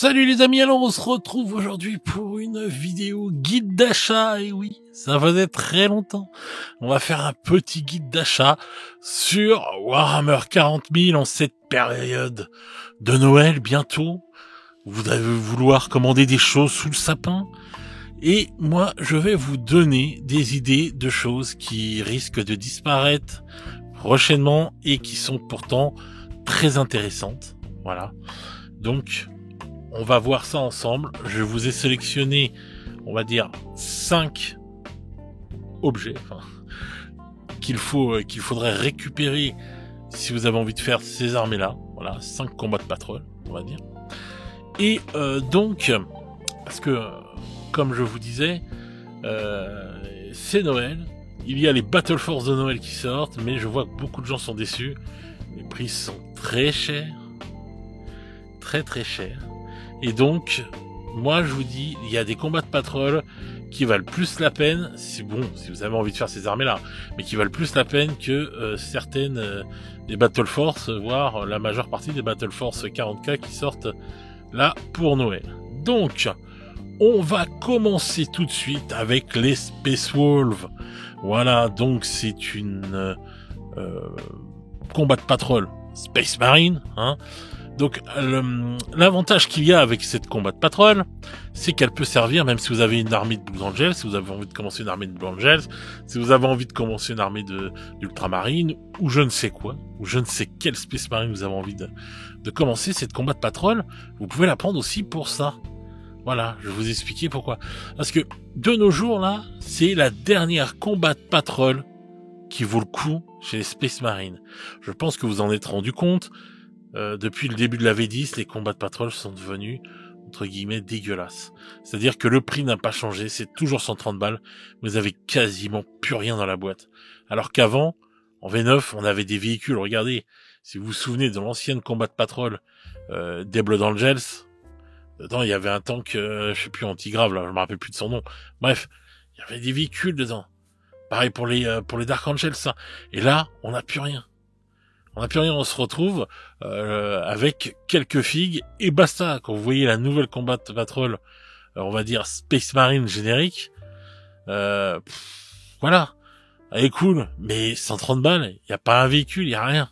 Salut les amis, alors on se retrouve aujourd'hui pour une vidéo guide d'achat, et oui, ça faisait très longtemps. On va faire un petit guide d'achat sur Warhammer 40 000 en cette période de Noël bientôt. Vous allez vouloir commander des choses sous le sapin, et moi je vais vous donner des idées de choses qui risquent de disparaître prochainement et qui sont pourtant très intéressantes. Voilà, donc on va voir ça ensemble. Je vous ai sélectionné, on va dire, 5 objets qu'il faudrait récupérer si vous avez envie de faire ces armées-là. Voilà, 5 combats de patrouille, on va dire. Et donc, parce que, comme je vous disais, c'est Noël. Il y a les Battle Force de Noël qui sortent, mais je vois que beaucoup de gens sont déçus. Les prix sont très chers. Très très chers. Et donc, moi je vous dis, il y a des combats de patrouille qui valent plus la peine, si vous avez envie de faire ces armées-là, mais qui valent plus la peine que certaines des Battle Force, voire la majeure partie des Battle Force 40K qui sortent là pour Noël. Donc, on va commencer tout de suite avec les Space Wolves. Voilà, donc c'est une combat de patrouille Space Marine, hein. Donc l'avantage qu'il y a avec cette combat de patrouille, c'est qu'elle peut servir même si vous avez une armée de Blue Angels, si vous avez envie de commencer une armée de Blue Angels, si vous avez envie de commencer une armée d'Ultramarine, ou je ne sais quoi, ou je ne sais quelle Space Marine vous avez envie de commencer cette combat de patrouille, vous pouvez la prendre aussi pour ça. Voilà, je vais vous expliquer pourquoi. Parce que de nos jours là, c'est la dernière combat de patrouille qui vaut le coup chez les Space Marines. Je pense que vous en êtes rendu compte. Depuis le début de la V10, les combats de patrouille sont devenus, entre guillemets, dégueulasses. C'est-à-dire que le prix n'a pas changé, c'est toujours 130 balles, vous avez quasiment plus rien dans la boîte. Alors qu'avant, en V9, on avait des véhicules, regardez, si vous vous souvenez de l'ancienne combat de patrouille des Blood Angels, dedans il y avait un tank, je sais plus, antigrave, là, je me rappelle plus de son nom. Bref, il y avait des véhicules dedans. Pareil pour les Dark Angels, ça. Et là, on n'a plus rien. On n'a plus rien, on se retrouve avec quelques figues et basta. Quand vous voyez la nouvelle combat de patrouille, on va dire Space Marine générique, voilà, elle est cool, mais 130 balles, il n'y a pas un véhicule, il n'y a rien.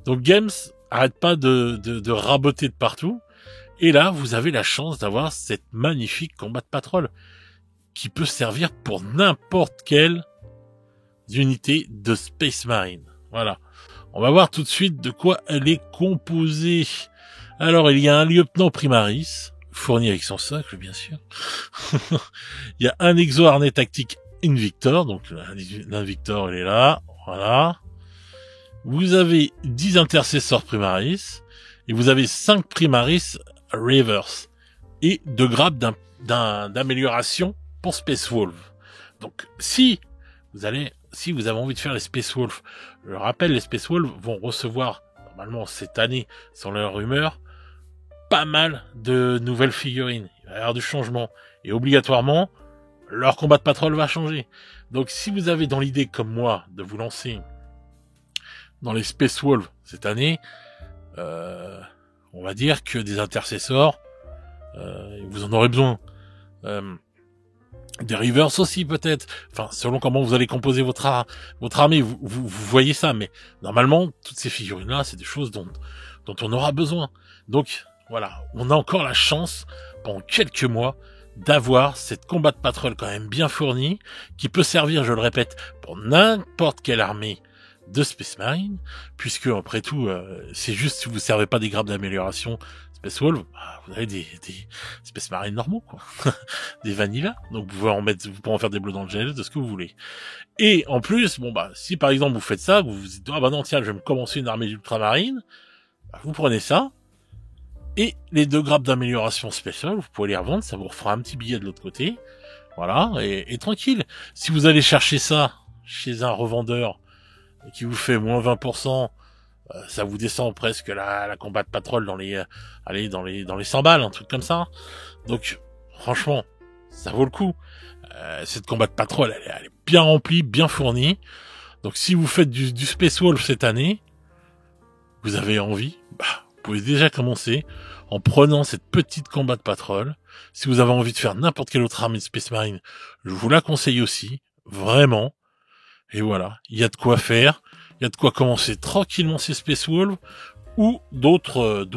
Donc Games arrête pas de raboter de partout, et là vous avez la chance d'avoir cette magnifique combat de patrouille qui peut servir pour n'importe quelle unité de Space Marine. Voilà. On va voir tout de suite de quoi elle est composée. Alors, il y a un lieutenant primaris, fourni avec son socle, bien sûr. Il y a un exo-harnais tactique Invictor, donc l'Invictor, il est là, voilà. Vous avez 10 intercesseurs primaris, et vous avez 5 primaris reverse, et 2 grades d'amélioration pour Space Wolf. Donc, si vous avez envie de faire les Space Wolves, je rappelle, les Space Wolves vont recevoir, normalement cette année, sans leur rumeur, pas mal de nouvelles figurines. Il va y avoir du changement. Et obligatoirement, leur combat de patrouille va changer. Donc si vous avez dans l'idée, comme moi, de vous lancer dans les Space Wolves cette année, on va dire que des intercesseurs, vous en aurez besoin. Des Rivers aussi peut-être, enfin selon comment vous allez composer votre armée, vous voyez ça, mais normalement toutes ces figurines là c'est des choses dont on aura besoin. Donc voilà, on a encore la chance pendant quelques mois d'avoir cette combat de patrouille quand même bien fournie, qui peut servir, je le répète, pour n'importe quelle armée de Space Marine, puisque après tout c'est juste si vous servez pas des grades d'amélioration Space Wolf, vous avez des Space Marine normaux, quoi. Des Vanilla. Donc, vous pouvez en faire des Blood Angels, de ce que vous voulez. Et, en plus, si par exemple vous faites ça, vous vous dites, non, tiens, je vais me commencer une armée d'ultramarine, vous prenez ça, et les 2 grades d'amélioration spéciale, vous pouvez les revendre, ça vous refera un petit billet de l'autre côté. Voilà, et tranquille. Si vous allez chercher ça chez un revendeur qui vous fait moins 20%, ça vous descend presque la combat de patrouille dans les 100 balles, un truc comme ça. Donc, franchement, ça vaut le coup. Cette combat de patrouille, elle est bien remplie, bien fournie. Donc, si vous faites du Space Wolf cette année, vous avez envie, vous pouvez déjà commencer en prenant cette petite Combat Patrol. Si vous avez envie de faire n'importe quelle autre armée de Space Marine, je vous la conseille aussi, vraiment. Et voilà, il y a de quoi faire, il y a de quoi commencer tranquillement ces Space Wolves ou d'autres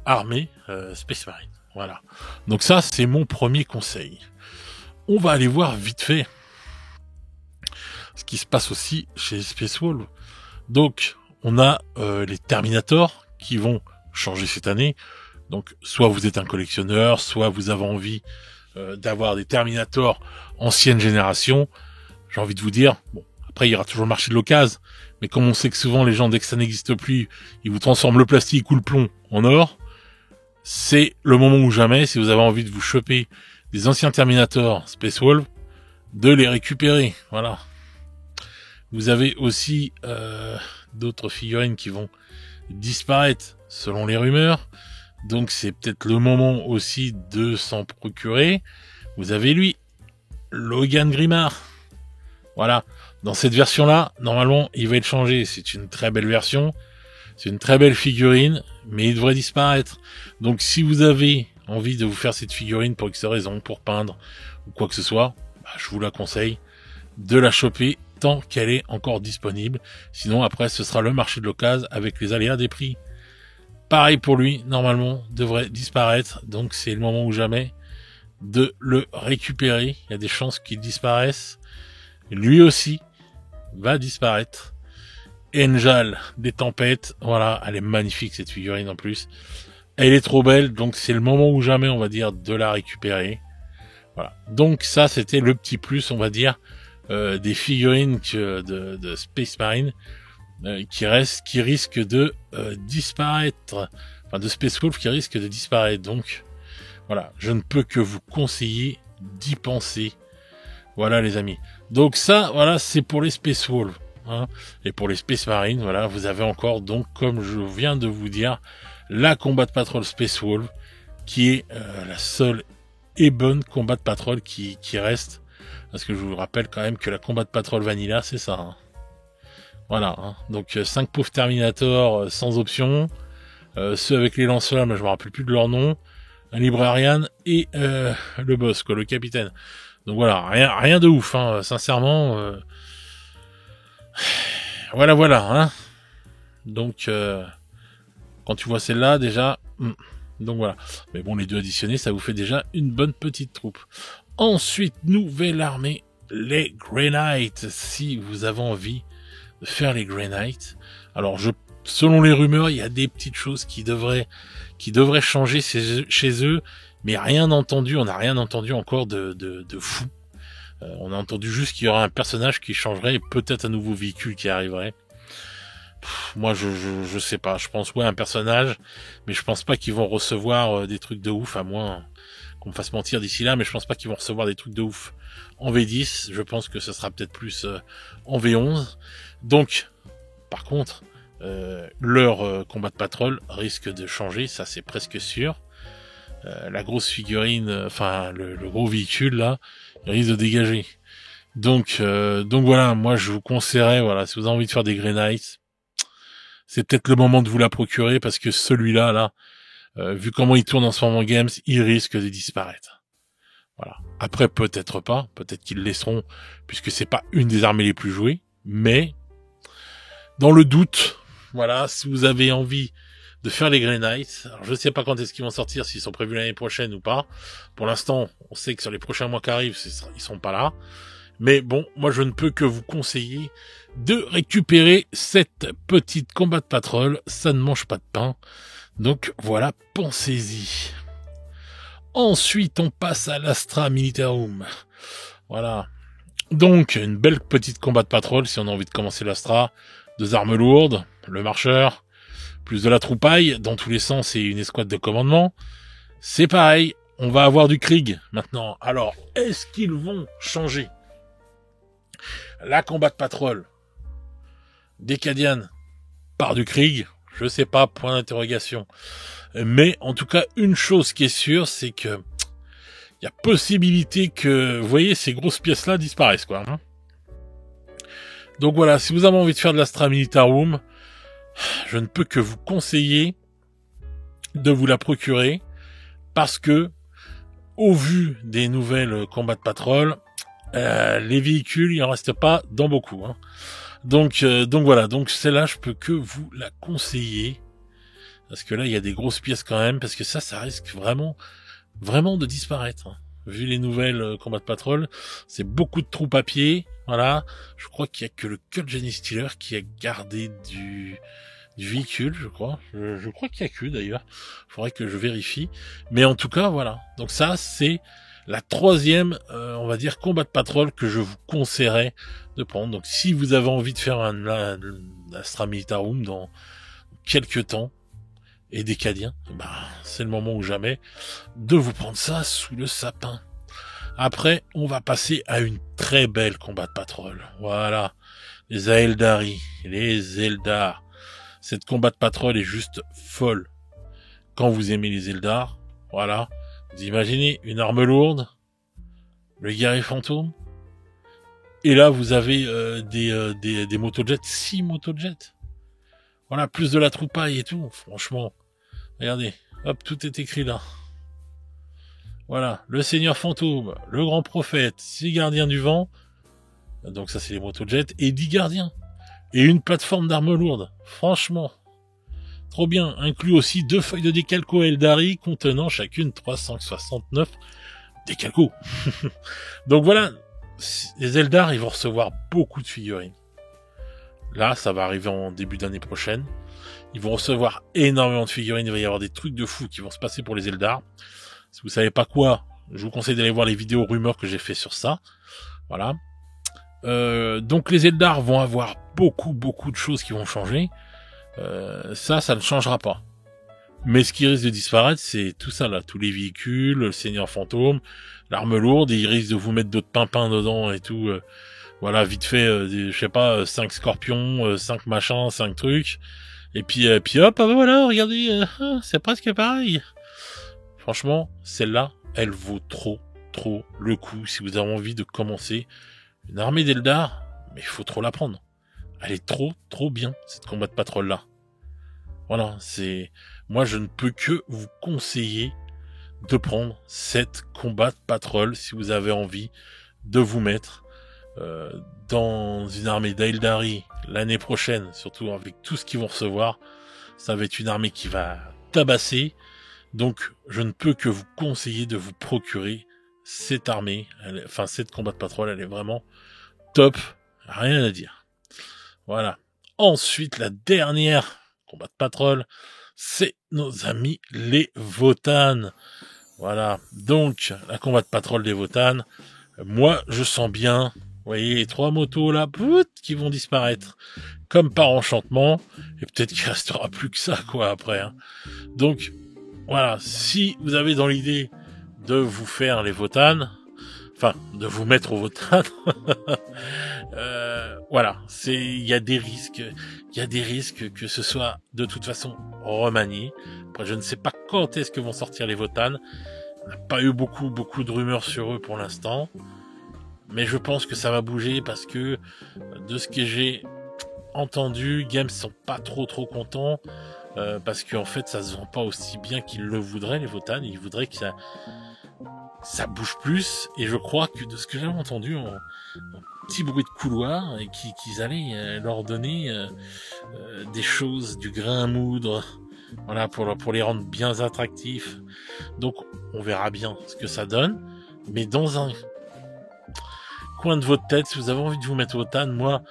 armées Space Marine. Voilà. Donc ça, c'est mon premier conseil. On va aller voir vite fait ce qui se passe aussi chez Space Wolves. Donc, on a les Terminators qui vont changer cette année. Donc, soit vous êtes un collectionneur, soit vous avez envie d'avoir des Terminators ancienne génération. J'ai envie de vous dire, bon, après il y aura toujours le marché de l'occasion, mais comme on sait que souvent les gens, dès que ça n'existe plus, ils vous transforment le plastique ou le plomb en or, c'est le moment ou jamais, si vous avez envie de vous choper des anciens Terminators Space Wolves, de les récupérer, voilà. Vous avez aussi d'autres figurines qui vont disparaître selon les rumeurs, donc c'est peut-être le moment aussi de s'en procurer. Vous avez lui, Logan Grimard. Voilà, dans cette version-là, normalement, il va être changé. C'est une très belle version, c'est une très belle figurine, mais il devrait disparaître. Donc si vous avez envie de vous faire cette figurine pour X raison, pour peindre, ou quoi que ce soit, bah, je vous la conseille de la choper tant qu'elle est encore disponible. Sinon, après, ce sera le marché de l'occasion avec les aléas des prix. Pareil pour lui, normalement, devrait disparaître. Donc c'est le moment ou jamais de le récupérer. Il y a des chances qu'il disparaisse. Lui aussi va disparaître. Angel des tempêtes, voilà, elle est magnifique cette figurine en plus. Elle est trop belle, donc c'est le moment ou jamais, on va dire, de la récupérer. Voilà. Donc ça, c'était le petit plus, on va dire, des figurines de Space Marine qui risquent de disparaître. Enfin, de Space Wolf qui risquent de disparaître. Donc, voilà, je ne peux que vous conseiller d'y penser. Voilà les amis. Donc ça, voilà, c'est pour les Space Wolves. Hein. Et pour les Space Marines, voilà, vous avez encore, donc, comme je viens de vous dire, la Combat Patrol Space Wolf, qui est la seule et bonne Combat Patrol qui reste. Parce que je vous rappelle quand même que la Combat Patrol Vanilla, c'est ça. Hein. Voilà. Hein. Donc 5 pauvres Terminator sans option. Ceux avec les lance-flammes, je me rappelle plus de leur nom. Un Librarian et le boss, quoi, le capitaine. Donc voilà, rien de ouf, hein, sincèrement. Voilà, hein. Donc, quand tu vois celle-là, déjà, donc voilà. Mais bon, les deux additionnés, ça vous fait déjà une bonne petite troupe. Ensuite, nouvelle armée, les Grey Knights. Si vous avez envie de faire les Grey Knights, alors selon les rumeurs, il y a des petites choses qui devraient changer chez eux. Mais rien entendu, on n'a rien entendu encore de fou. On a entendu juste qu'il y aura un personnage qui changerait et peut-être un nouveau véhicule qui arriverait. Moi, je sais pas. Je pense un personnage, mais je pense pas qu'ils vont recevoir des trucs de ouf, à moins qu'on me fasse mentir d'ici là. Mais je pense pas qu'ils vont recevoir des trucs de ouf en V10. Je pense que ce sera peut-être plus en V11. Donc, par contre, leur combat de patrol risque de changer, ça c'est presque sûr. La grosse figurine, enfin le gros véhicule là, il risque de dégager. Donc voilà, moi je vous conseillerais, voilà, si vous avez envie de faire des Grey Knights, c'est peut-être le moment de vous la procurer parce que celui-là, là, vu comment il tourne en ce moment Games, il risque de disparaître. Voilà. Après peut-être pas, peut-être qu'ils le laisseront puisque c'est pas une des armées les plus jouées, mais dans le doute, voilà, si vous avez envie de faire les Grey Knights. Alors, je ne sais pas quand est-ce qu'ils vont sortir, s'ils sont prévus l'année prochaine ou pas. Pour l'instant, on sait que sur les prochains mois qui arrivent, ils sont pas là. Mais bon, moi je ne peux que vous conseiller de récupérer cette petite combat de patrol. Ça ne mange pas de pain. Donc voilà, pensez-y. Ensuite, on passe à l'Astra Militarum. Voilà. Donc, une belle petite combat de patrol, si on a envie de commencer l'Astra. 2 armes lourdes, le marcheur, plus de la troupaille, dans tous les sens, et une escouade de commandement. C'est pareil, on va avoir du Krieg maintenant. Alors, est-ce qu'ils vont changer la combat de patrol des Cadianes par du Krieg? Je sais pas, point d'interrogation. Mais en tout cas, une chose qui est sûre, c'est que il y a possibilité que, vous voyez, ces grosses pièces-là disparaissent, quoi. Hein. Donc voilà, si vous avez envie de faire de l'Astra Militarum, je ne peux que vous conseiller de vous la procurer parce que, au vu des nouvelles combats de patrol, les véhicules, il en reste pas dans beaucoup. Hein. Donc voilà, donc celle-là, je peux que vous la conseiller. Parce que là, il y a des grosses pièces quand même, parce que ça risque vraiment de disparaître. Hein. Vu les nouvelles combats de patrol, c'est beaucoup de troupes à pied. Voilà, je crois qu'il y a que le Cut Jenny Stealer qui a gardé du véhicule, je crois. Je crois qu'il y a que d'ailleurs. Faudrait que je vérifie. Mais en tout cas, voilà. Donc ça, c'est la troisième, on va dire, combat de patrol que je vous conseillerais de prendre. Donc si vous avez envie de faire un Astra Militarum dans quelques temps, et des Cadiens, c'est le moment ou jamais de vous prendre ça sous le sapin. Après, on va passer à une très belle combat de patrol. Voilà, les Aeldari, les Eldar. Cette combat de patrol est juste folle. Quand vous aimez les Eldar, voilà, vous imaginez une arme lourde, le guerrier fantôme, et là vous avez des motojets, 6 motojets. Voilà, plus de la troupaille et tout, franchement. Regardez, hop, tout est écrit là. Voilà, le Seigneur Fantôme, le Grand Prophète, 6 gardiens du vent, donc ça c'est les motojets, et 10 gardiens. Et une plateforme d'armes lourdes, franchement. Trop bien, inclut aussi 2 feuilles de décalco Eldari contenant chacune 369 décalcos. Donc voilà, les Eldar, ils vont recevoir beaucoup de figurines. Là, ça va arriver en début d'année prochaine. Ils vont recevoir énormément de figurines. Il va y avoir des trucs de fou qui vont se passer pour les Eldar. Si vous savez pas quoi, je vous conseille d'aller voir les vidéos rumeurs que j'ai fait sur ça. Voilà. Donc les Eldar vont avoir beaucoup de choses qui vont changer. Ça ne changera pas. Mais ce qui risque de disparaître, c'est tout ça là. Tous les véhicules, le Seigneur Fantôme, l'arme lourde. Et ils risquent de vous mettre d'autres pimpins dedans et tout. Voilà, vite fait, je sais pas, 5 scorpions, 5 machins, 5 trucs. Et puis hop, voilà, regardez, c'est presque pareil. Franchement, celle-là, elle vaut trop le coup si vous avez envie de commencer une armée d'Eldar, mais il faut trop la prendre. Elle est trop bien, cette combat de patrol-là. Voilà, moi je ne peux que vous conseiller de prendre cette combat de patrol si vous avez envie de vous mettre dans une armée d'Aeldari l'année prochaine, surtout avec tout ce qu'ils vont recevoir. Ça va être une armée qui va tabasser. Donc, je ne peux que vous conseiller de vous procurer cette armée. Cette combat de patrol, elle est vraiment top. Rien à dire. Voilà. Ensuite, la dernière combat de patrol, c'est nos amis les Votann. Voilà. Donc, la combat de patrol des Votann, moi, je sens bien, vous voyez, les 3 motos là, qui vont disparaître. Comme par enchantement. Et peut-être qu'il restera plus que ça, quoi, après. Hein. Donc, voilà. Si vous avez dans l'idée de vous faire les Votann, de vous mettre aux Votann, voilà. Il y a des risques que ce soit, de toute façon, remanié. Après, je ne sais pas quand est-ce que vont sortir les Votann. On n'a pas eu beaucoup de rumeurs sur eux pour l'instant. Mais je pense que ça va bouger parce que, de ce que j'ai entendu, Games sont pas trop contents, parce qu'en fait, ça se vend pas aussi bien qu'ils le voudraient, les Votann. Ils voudraient que ça bouge plus. Et je crois que, de ce que j'ai entendu, en petit bruit de couloir, et qu'ils allaient leur donner des choses, du grain à moudre, voilà, pour les rendre bien attractifs. Donc, on verra bien ce que ça donne. Mais dans un coin de votre tête, si vous avez envie de vous mettre au Votann, moi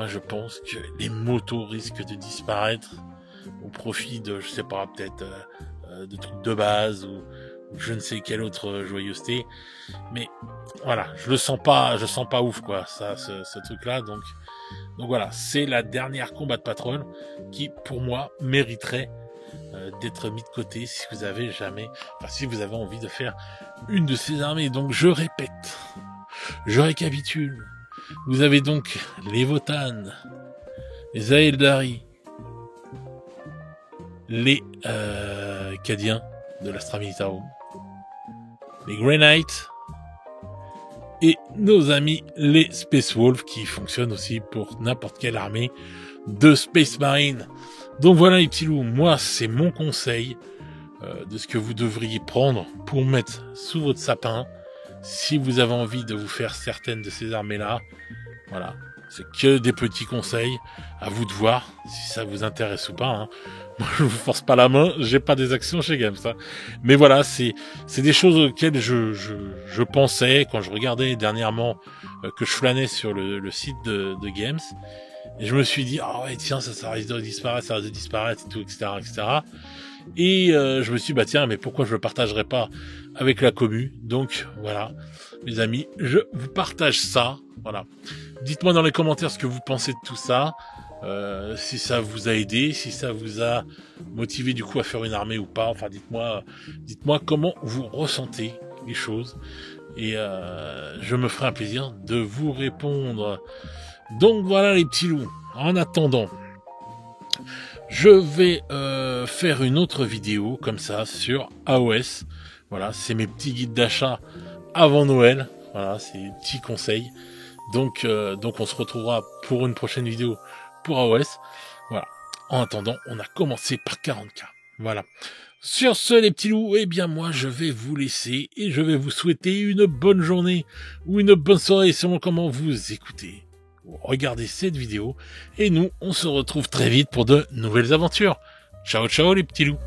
je pense que les motos risquent de disparaître au profit de, je sais pas, peut-être de trucs de base ou je ne sais quelle autre joyeuseté. Mais voilà, je sens pas ouf quoi, ça, ce truc-là. Donc voilà, c'est la dernière combat de patrol qui, pour moi, mériterait d'être mis de côté si vous avez envie de faire une de ces armées. Donc je répète. Je récapitule. Vous avez donc les Votann, les Aeldari, les Cadiens de l'Astra Militarum, les Grey Knights et nos amis les Space Wolves qui fonctionnent aussi pour n'importe quelle armée de Space Marine. Donc voilà les petits loups, moi c'est mon conseil. de ce que vous devriez prendre pour mettre sous votre sapin si vous avez envie de vous faire certaines de ces armées-là. Voilà, c'est que des petits conseils, à vous de voir si ça vous intéresse ou pas. Hein. Moi, je vous force pas la main, j'ai pas des actions chez Games. Hein. Mais voilà, c'est des choses auxquelles je pensais quand je regardais dernièrement que je flânais sur le site de Games. Et je me suis dit, ah ouais, tiens, ça risque de disparaître, et tout, etc., etc. Et je me suis dit, bah tiens, mais pourquoi je le partagerais pas avec la commu? Donc voilà, mes amis, je vous partage ça. Voilà. Dites-moi dans les commentaires ce que vous pensez de tout ça, si ça vous a aidé, si ça vous a motivé du coup à faire une armée ou pas. Enfin, dites-moi comment vous ressentez les choses, et je me ferai un plaisir de vous répondre. Donc voilà les petits loups. En attendant, je vais faire une autre vidéo comme ça sur AOS. Voilà, c'est mes petits guides d'achat avant Noël. Voilà, c'est des petits conseils. Donc on se retrouvera pour une prochaine vidéo pour AOS. Voilà. En attendant, on a commencé par 40K. Voilà. Sur ce, les petits loups, eh bien moi je vais vous laisser et je vais vous souhaiter une bonne journée ou une bonne soirée selon comment vous écoutez. Regardez cette vidéo et nous on se retrouve très vite pour de nouvelles aventures. Ciao ciao les petits loups.